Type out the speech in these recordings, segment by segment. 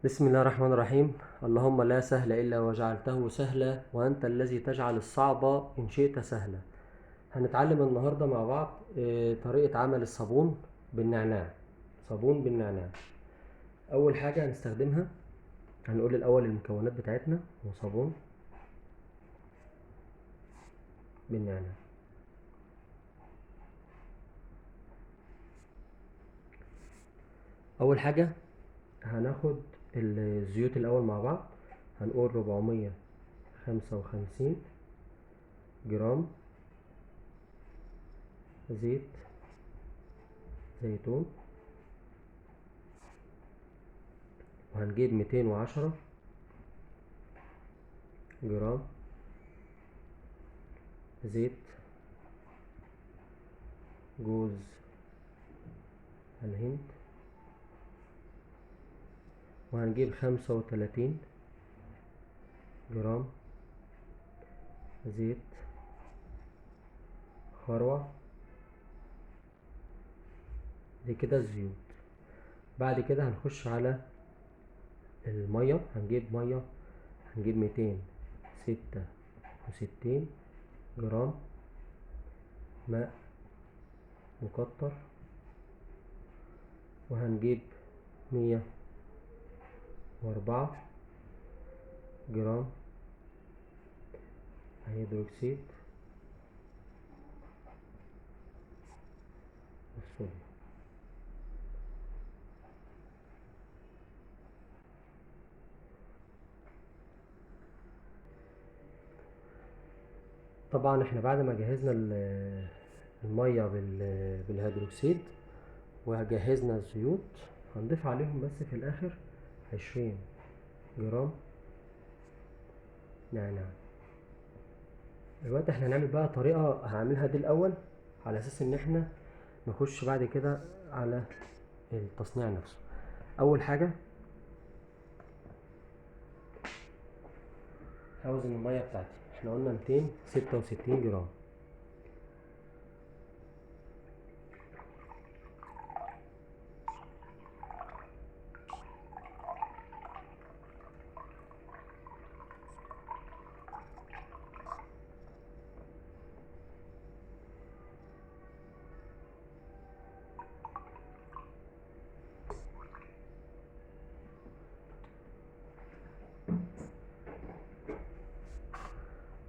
بسم الله الرحمن الرحيم. اللهم لا سهل إلا وجعلته سهلا، وأنت الذي تجعل الصعب إن شئت سهلا. هنتعلم النهاردة مع بعض طريقة عمل الصابون بالنعناع. صابون بالنعناع. أول حاجة هنستخدمها، هنقول الأول المكونات بتاعتنا. وصابون بالنعناع. أول حاجة هناخد الزيوت الأول مع بعض. هنقول 455 جرام زيت زيتون، وهنجيب 210 جرام زيت جوز الهند، وهنجيب 35 جرام زيت خروع. دي كده الزيوت. بعد كده هنخش على المية. هنجيب مية، هنجيب 266 جرام ماء مكتر، وهنجيب 104 جرام هيدروكسيد الصوديوم. طبعا احنا بعد ما جهزنا المية بالهيدروكسيد وجهزنا الزيوت، هنضيف عليهم بس في الاخر 20 جرام نعناع. دلوقتي احنا هنعمل بقى طريقة هنعملها دي الاول، على اساس ان احنا نخش بعد كده على التصنيع نفسه. اول حاجة هوزن المية بتاعتي. احنا قلنا 266 جرام.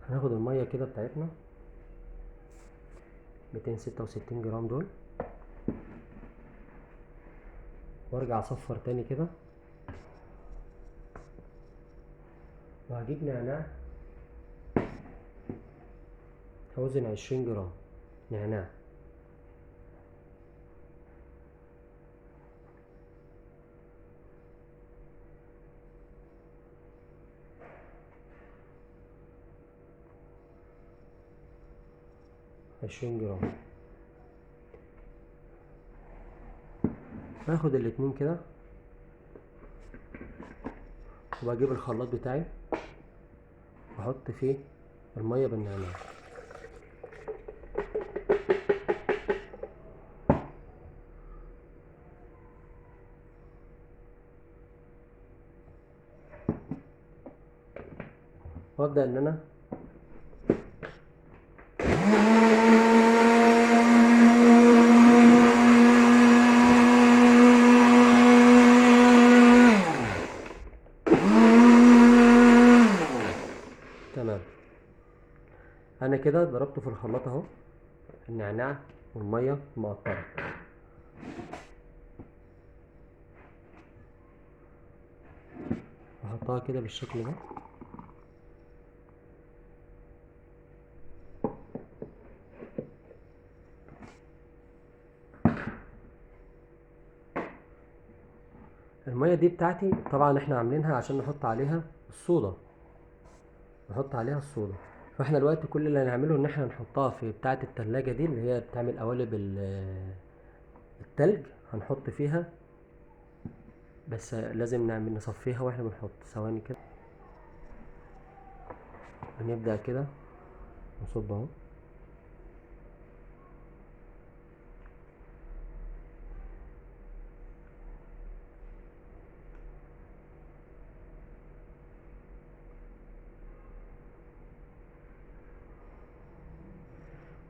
هناخد المية كده بتاعتنا 266 جرام دول، وارجع اصفر تاني كده، وهجيب نعناع. هوزن 20 جرام نعناع. 20 جرام. هاخد الاتنين كده، وبجيب الخلاط بتاعي واحط فيه المية بالنعناع. وابدأ ان انا تمام. انا كده ضربته في الخلاط اهو، النعناع والمية مقطرة. احطها كده بالشكل ده. المية دي بتاعتي طبعا احنا عاملينها عشان نحط عليها الصودا. نحط عليها الصودا. فاحنا دلوقتي كل اللي هنعمله ان احنا نحطها في بتاعة التلاجة دي، اللي هي بتعمل قوالب التلج. هنحط فيها، بس لازم نعمل نصفيها واحنا بنحط. ثواني كده. هنبدأ كده نصب اهو.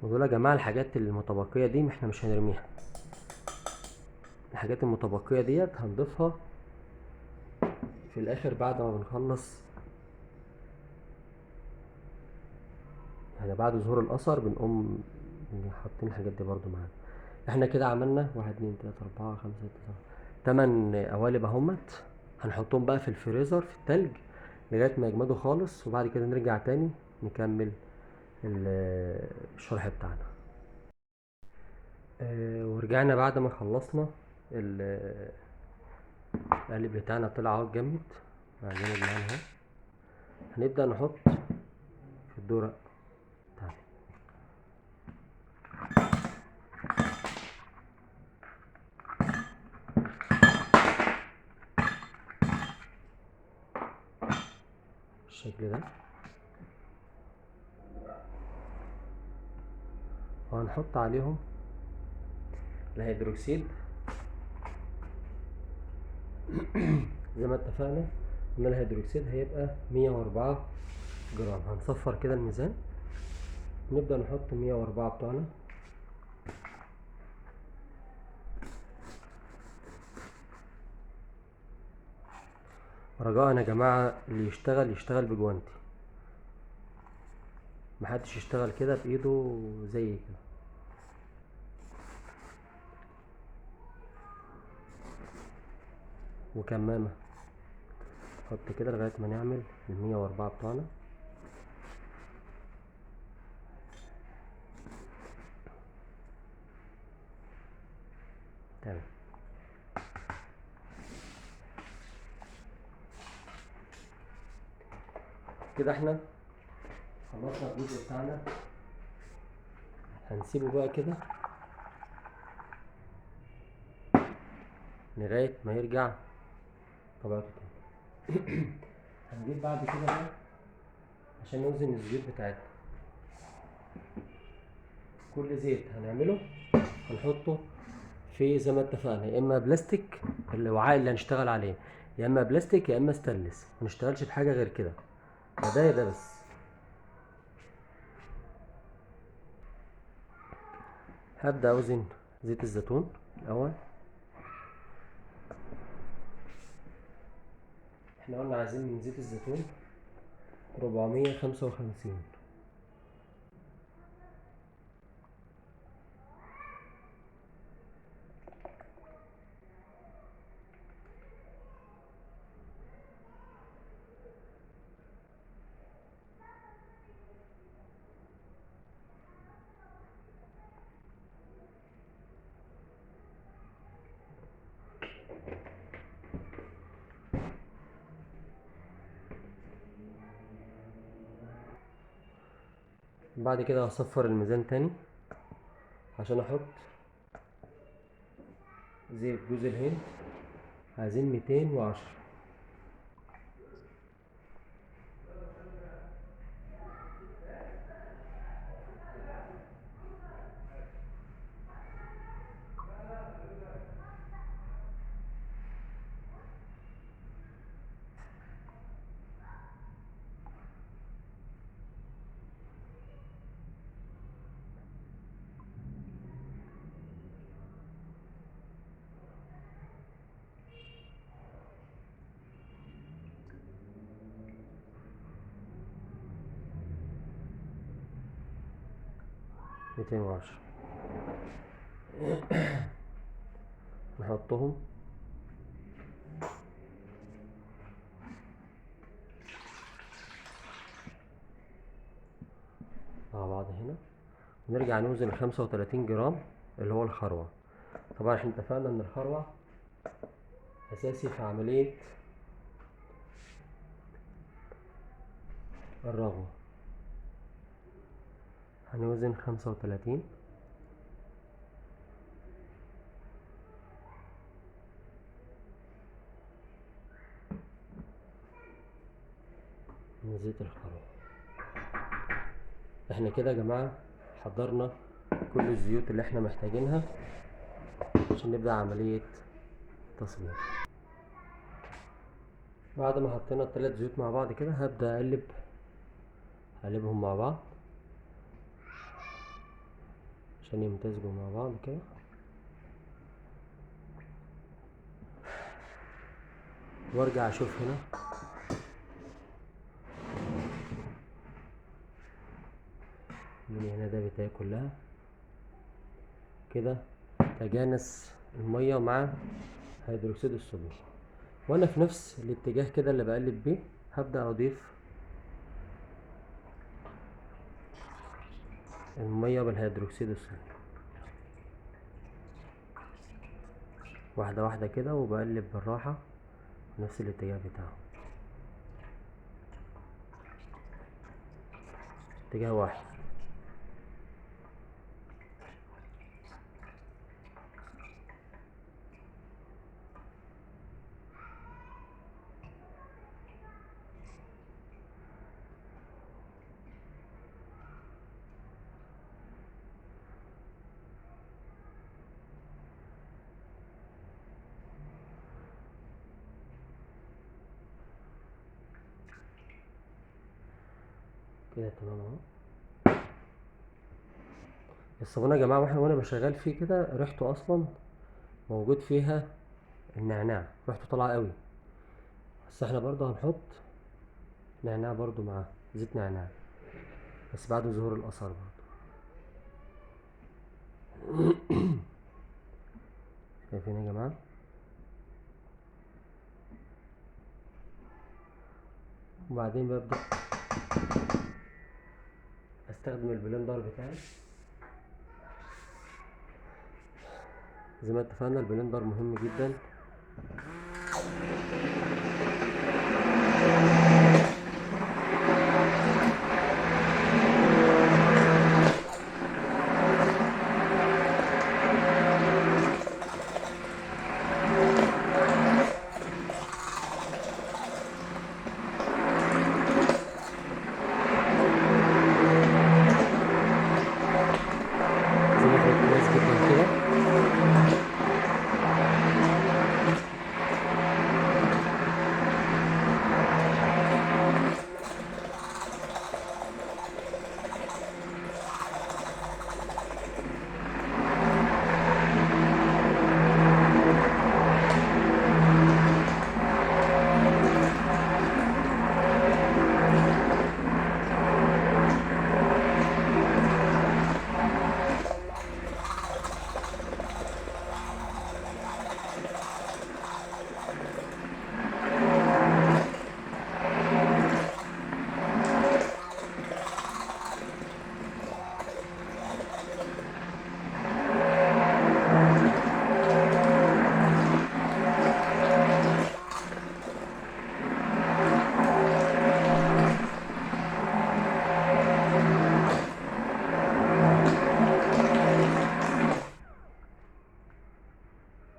ودول يا جماعة الحاجات المتبقية دي احنا مش هنرميها، الحاجات المتبقية ديت هنضيفها في الاخر بعد ما بنخلص، يعني بعد ظهور الاثر بنقوم حاطين الحاجات دي برضو معانا. احنا كده عملنا 1 2 3 4 5 6 7 8 قوالب اهمت. هنحطهم بقى في الفريزر في التلج لغاية ما يجمدوا خالص، وبعد كده نرجع تاني نكمل الشرح بتاعنا. ورجعنا بعد ما خلصنا القالب بتاعنا، طلع اهو اتجمد بعدين معانا اهو. هنبدأ نحط في الدورق بتاعنا. بالشكل ده، وهنحط عليهم الهيدروكسيد زي ما اتفقنا ان الهيدروكسيد هيبقى 104 جرام. هنصفر كده الميزان، نبدأ نحط 104 بتوعنا. رجاء يا جماعة اللي يشتغل بجوانتي، محدش يشتغل كده بايده زي كده. وكمامة نحط كده لغاية ما نعمل 104 بتوعنا. تمام. كده احنا خلصنا الجزء بتاعنا، هنسيبه بقى كده لغاية ما يرجع طبيعته تاني. هنجيب بعد كده بقى عشان نوزن الزيوت بتاعتنا. كل زيت هنعمله هنحطه في زي ما اتفقنا، يا اما بلاستيك الوعاء اللي هنشتغل عليه، يا اما بلاستيك يا اما ستانلس، منشتغلش بحاجة غير كده، يا ده يا ده بس. هبدأ اوزن زيت الزيتون الاول. احنا قلنا عايزين من زيت الزيتون 455. بعد كده هصفر الميزان تاني عشان احط زيت جوز الهند، عايزين 210. ميتين وعشرة نحطهم مع بعض هنا، ونرجع نوزن 35 جرام اللي هو الخروع. طبعا احنا اتفقنا ان الخروع اساسي في عملية الرغوة. هنوزن 35 من زيت الخروع. احنا كده يا جماعة حضرنا كل الزيوت اللي احنا محتاجينها عشان نبدأ عملية تصوير. بعد ما حطينا الثلاث زيوت مع بعض كده هبدأ اقلبهم مع بعض. عشان يمتزجوا مع بعض كده. وارجع اشوف هنا من هنا ده بتاعي كلها كده تجانس المية مع هيدروكسيد الصوديوم. وانا في نفس الاتجاه كده اللي بقلب بيه هبدأ اضيف المية بالهيدروكسيد الصوديوم واحدة واحدة كده، وبقلب بالراحة في نفس الاتجاه بتاعه، اتجاه واحد. كده تمام اهو. الصابونة يا جماعة وانا بشغل فيه كده ريحته اصلا موجود فيها النعناع، ريحته طالعة قوي. بس احنا برضه هنحط نعناع برضه معاه، زيت نعناع، بس بعد ظهور الاثار برضه. شايفين يا جماعة؟ وبعدين ببدأ استخدم البلندر بتاعي. زي ما اتفقنا البلندر مهم جدا. زي ما اتفقنا كويس جدا كده.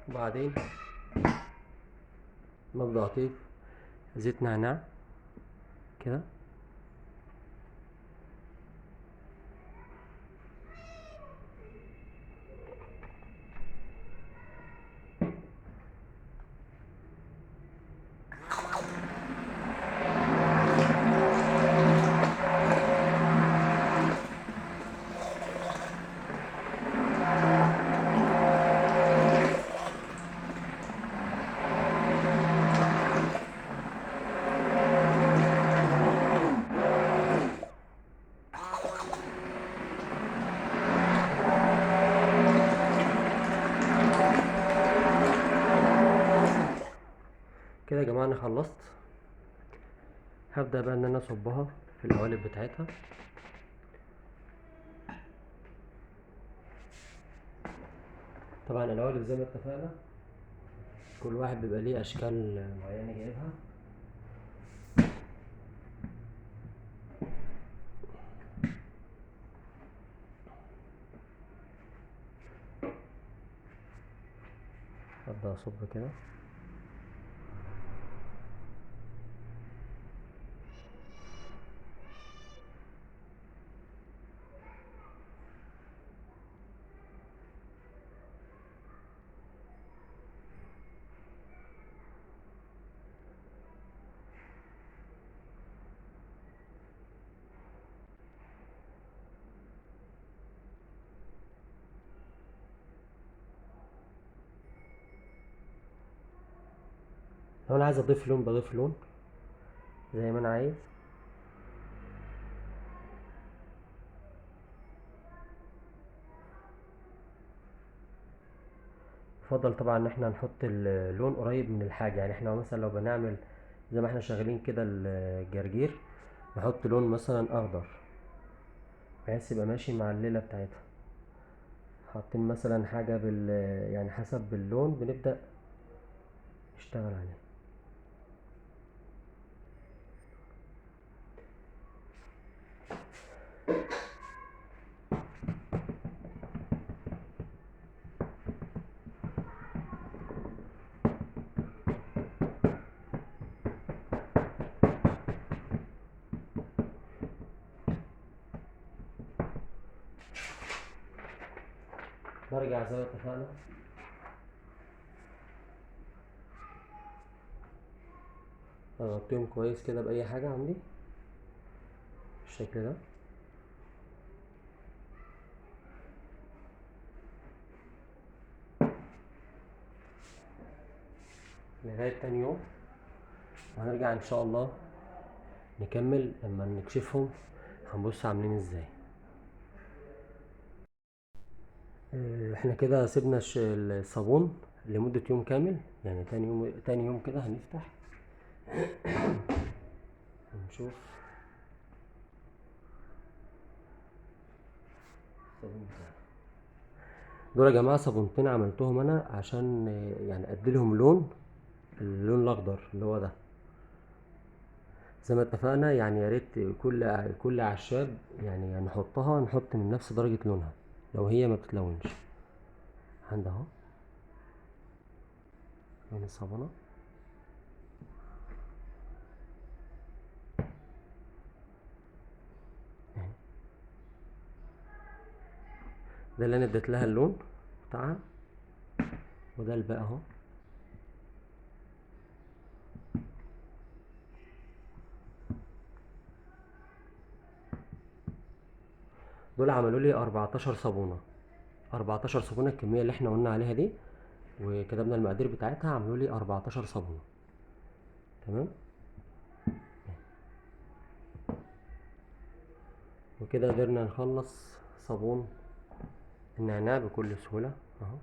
وبعدين ببدأ اضيف زيت نعناع كده. كده يا جماعة انا خلصت. هبدأ بقى ان انا اصبها في القوالب بتاعتها. طبعا القوالب زي ما اتفقنا كل واحد بيبقى ليه اشكال معينة جايبها. ابدأ اصب كده. لو انا عايز اضيف لون بضيف لون زي ما انا عايز. يفضل طبعا ان احنا نحط اللون قريب من الحاجة، يعني احنا مثلا لو بنعمل زي ما احنا شغالين كده الجرجير، نحط لون مثلا اخضر بحيث يبقى ماشي مع الليلة بتاعتها. حاطين مثلا حاجة يعني حسب اللون بنبدأ نشتغل عليه. برجع زي ما اتفقنا، اغطيهم كويس كده بأي حاجة عندي بالشكل ده لغاية تاني يوم، وهنرجع ان شاء الله نكمل لما نكشفهم هنبص عاملين ازاي. احنا كده سيبنا الصابون لمدة يوم كامل، يعني تاني يوم كده هنفتح ونشوف الصابون بتاعنا. دول يا جماعة صابونتين عملتهم انا عشان يعني اديلهم لون، اللون الاخضر اللي هو ده زي ما اتفقنا. يعني يا ريت كل اعشاب يعني نحط من نفس درجة لونها لو هي ما بتتلونش. عند اهو لون الصابونة اهي، ده اللي انا اديت لها اللون بتاعها، وده الباقي اهو. دول عملوا لي 14 صابونة، 14 صابونة الكمية اللي احنا قلنا عليها دي، وكتبنا المقادير بتاعتها، عملوا لي 14 صابونة. تمام، وكده قدرنا نخلص صابون النعناع بكل سهولة اهو.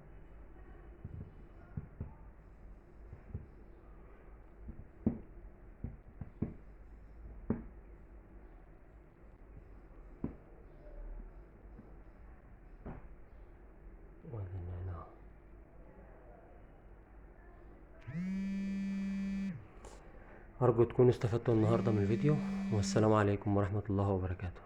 وادي النعناع. أرجو تكونوا استفدتوا النهاردة من الفيديو، والسلام عليكم ورحمة الله وبركاته.